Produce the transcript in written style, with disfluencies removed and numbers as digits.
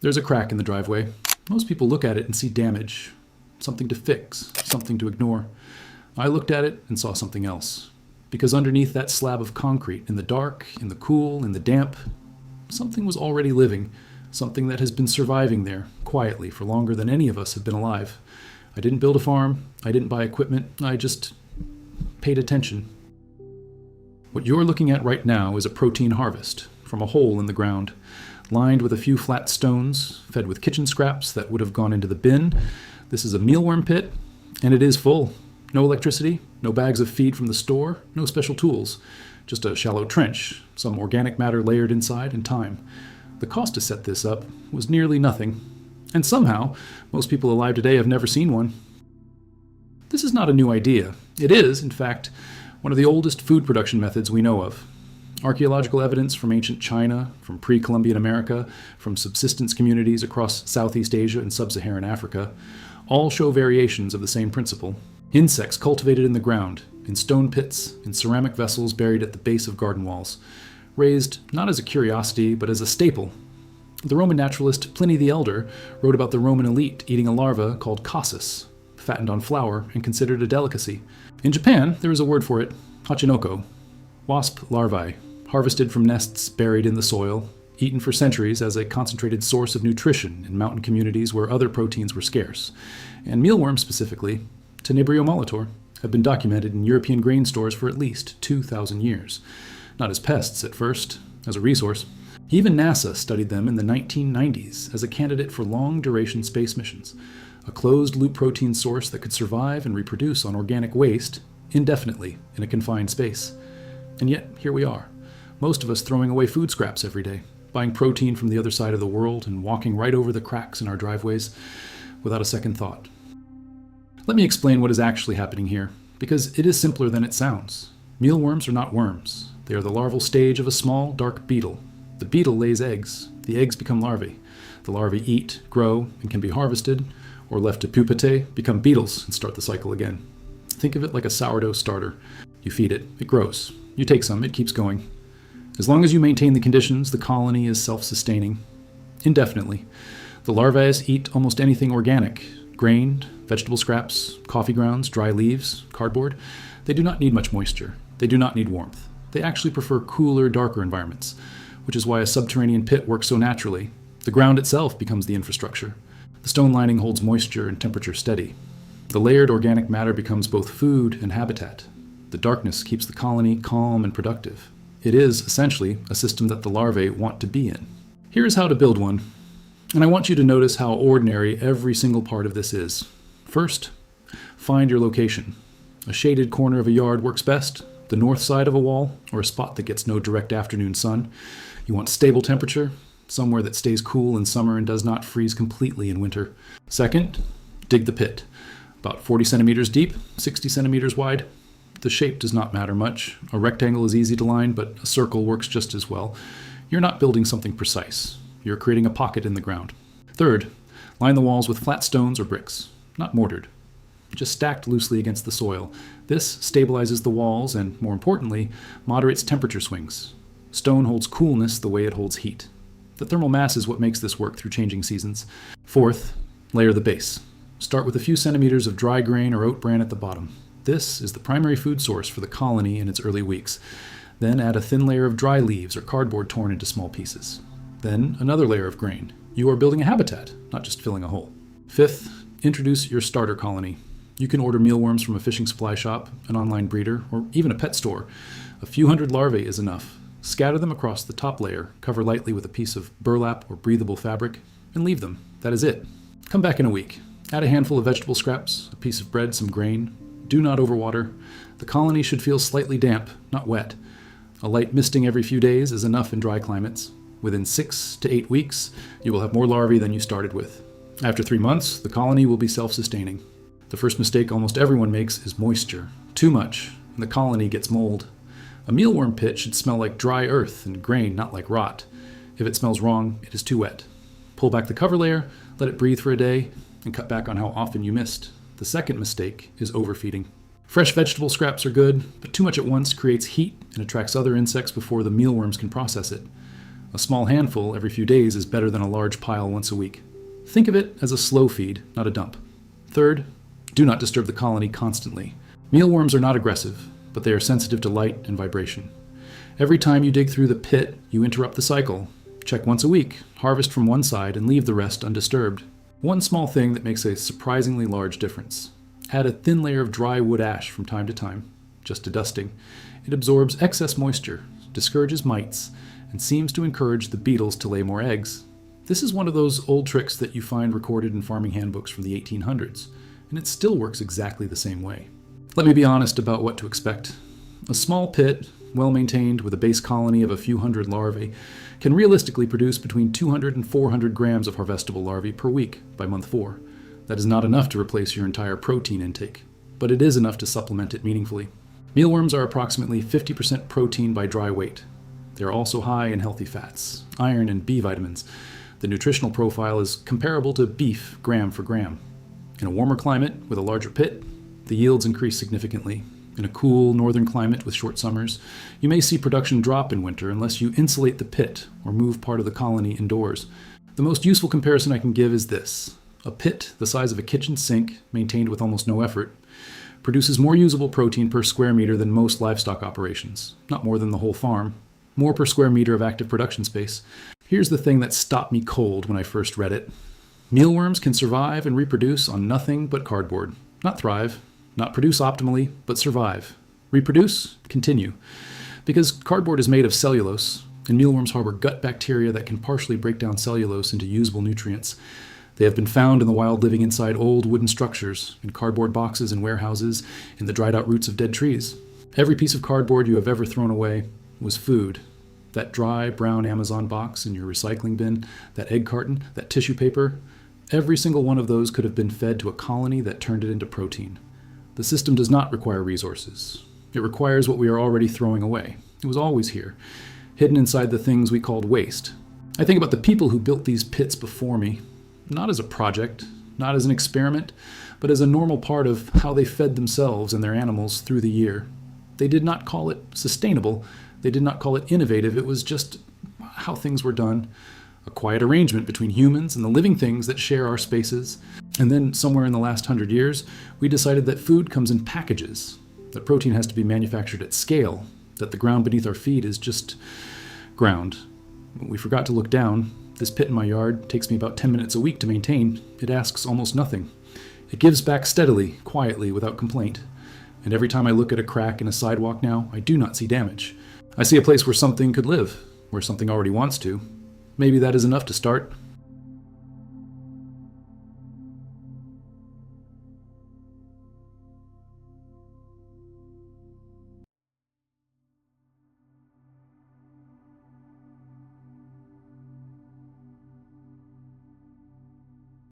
There's a crack in the driveway. Most people look at it and see damage, something to fix, something to ignore. I looked at it and saw something else. Because underneath that slab of concrete, in the dark, in the cool, in the damp, something was already living, something that has been surviving there, quietly, for longer than any of us have been alive. I didn't build a farm, I didn't buy equipment, I just paid attention. What you're looking at right now is a protein harvest from a hole in the ground, lined with a few flat stones, fed with kitchen scraps that would have gone into the bin. This is a mealworm pit, and it is full. No electricity, no bags of feed from the store, no special tools. Just a shallow trench, some organic matter layered inside, and time. The cost to set this up was nearly nothing. And somehow, most people alive today have never seen one. This is not a new idea. It is, in fact, one of the oldest food production methods we know of. Archaeological evidence from ancient China, from pre-Columbian America, from subsistence communities across Southeast Asia and Sub-Saharan Africa, all show variations of the same principle. Insects cultivated in the ground, in stone pits, in ceramic vessels buried at the base of garden walls, raised not as a curiosity, but as a staple. The Roman naturalist Pliny the Elder wrote about the Roman elite eating a larva called cassus, fattened on flour and considered a delicacy. In Japan, there is a word for it, hachinoko, wasp larvae, harvested from nests buried in the soil, eaten for centuries as a concentrated source of nutrition in mountain communities where other proteins were scarce. And mealworms specifically, Tenebrio molitor, have been documented in European grain stores for at least 2,000 years. Not as pests at first, as a resource. Even NASA studied them in the 1990s as a candidate for long-duration space missions, a closed-loop protein source that could survive and reproduce on organic waste indefinitely in a confined space. And yet, here we are, most of us throwing away food scraps every day, buying protein from the other side of the world and walking right over the cracks in our driveways without a second thought. Let me explain what is actually happening here, because it is simpler than it sounds. Mealworms are not worms. They are the larval stage of a small, dark beetle. The beetle lays eggs. The eggs become larvae. The larvae eat, grow, and can be harvested, or left to pupate, become beetles, and start the cycle again. Think of it like a sourdough starter. You feed it, it grows. You take some, it keeps going. As long as you maintain the conditions, the colony is self-sustaining. Indefinitely. The larvae eat almost anything organic. Grain, vegetable scraps, coffee grounds, dry leaves, cardboard. They do not need much moisture. They do not need warmth. They actually prefer cooler, darker environments, which is why a subterranean pit works so naturally. The ground itself becomes the infrastructure. The stone lining holds moisture and temperature steady. The layered organic matter becomes both food and habitat. The darkness keeps the colony calm and productive. It is, essentially, a system that the larvae want to be in. Here is how to build one. And I want you to notice how ordinary every single part of this is. First, find your location. A shaded corner of a yard works best, the north side of a wall, or a spot that gets no direct afternoon sun. You want stable temperature, somewhere that stays cool in summer and does not freeze completely in winter. Second, dig the pit. About 40 centimeters deep, 60 centimeters wide. The shape does not matter much. A rectangle is easy to line, but a circle works just as well. You're not building something precise. You're creating a pocket in the ground. Third, line the walls with flat stones or bricks, not mortared, just stacked loosely against the soil. This stabilizes the walls and, more importantly, moderates temperature swings. Stone holds coolness the way it holds heat. The thermal mass is what makes this work through changing seasons. Fourth, layer the base. Start with a few centimeters of dry grain or oat bran at the bottom. This is the primary food source for the colony in its early weeks. Then add a thin layer of dry leaves or cardboard torn into small pieces. Then another layer of grain. You are building a habitat, not just filling a hole. Fifth, introduce your starter colony. You can order mealworms from a fishing supply shop, an online breeder, or even a pet store. A few hundred larvae is enough. Scatter them across the top layer, cover lightly with a piece of burlap or breathable fabric, and leave them. That is it. Come back in a week. Add a handful of vegetable scraps, a piece of bread, some grain. Do not overwater. The colony should feel slightly damp, not wet. A light misting every few days is enough in dry climates. Within 6 to 8 weeks, you will have more larvae than you started with. After 3 months, the colony will be self-sustaining. The first mistake almost everyone makes is moisture. Too much, and the colony gets mold. A mealworm pit should smell like dry earth and grain, not like rot. If it smells wrong, it is too wet. Pull back the cover layer, let it breathe for a day, and cut back on how often you mist. The second mistake is overfeeding. Fresh vegetable scraps are good, but too much at once creates heat and attracts other insects before the mealworms can process it. A small handful every few days is better than a large pile once a week. Think of it as a slow feed, not a dump. Third, do not disturb the colony constantly. Mealworms are not aggressive, but they are sensitive to light and vibration. Every time you dig through the pit, you interrupt the cycle. Check once a week, harvest from one side, and leave the rest undisturbed. One small thing that makes a surprisingly large difference. Add a thin layer of dry wood ash from time to time, just to dusting. It absorbs excess moisture, discourages mites, and seems to encourage the beetles to lay more eggs. This is one of those old tricks that you find recorded in farming handbooks from the 1800s, and it still works exactly the same way. Let me be honest about what to expect. A small pit, well maintained with a base colony of a few hundred larvae, can realistically produce between 200 and 400 grams of harvestable larvae per week by month 4. That is not enough to replace your entire protein intake, but it is enough to supplement it meaningfully. Mealworms are approximately 50% protein by dry weight. They are also high in healthy fats, iron, and B vitamins. The nutritional profile is comparable to beef gram for gram. In a warmer climate with a larger pit, the yields increase significantly. In a cool northern climate with short summers, you may see production drop in winter unless you insulate the pit or move part of the colony indoors. The most useful comparison I can give is this. A pit the size of a kitchen sink, maintained with almost no effort, produces more usable protein per square meter than most livestock operations. Not more than the whole farm. More per square meter of active production space. Here's the thing that stopped me cold when I first read it. Mealworms can survive and reproduce on nothing but cardboard. Not thrive, not produce optimally, but survive. Reproduce, continue. Because cardboard is made of cellulose, and mealworms harbor gut bacteria that can partially break down cellulose into usable nutrients. They have been found in the wild living inside old wooden structures, in cardboard boxes in warehouses, in the dried out roots of dead trees. Every piece of cardboard you have ever thrown away was food. That dry, brown Amazon box in your recycling bin, that egg carton, that tissue paper, every single one of those could have been fed to a colony that turned it into protein. The system does not require resources. It requires what we are already throwing away. It was always here, hidden inside the things we called waste. I think about the people who built these pits before me, not as a project, not as an experiment, but as a normal part of how they fed themselves and their animals through the year. They did not call it sustainable. They did not call it innovative. It was just how things were done. A quiet arrangement between humans and the living things that share our spaces. And then somewhere in the last 100 years, we decided that food comes in packages, that protein has to be manufactured at scale, that the ground beneath our feet is just ground. We forgot to look down. This pit in my yard takes me about 10 minutes a week to maintain. It asks almost nothing. It gives back steadily, quietly, without complaint. And every time I look at a crack in a sidewalk now, I do not see damage. I see a place where something could live, where something already wants to. Maybe that is enough to start.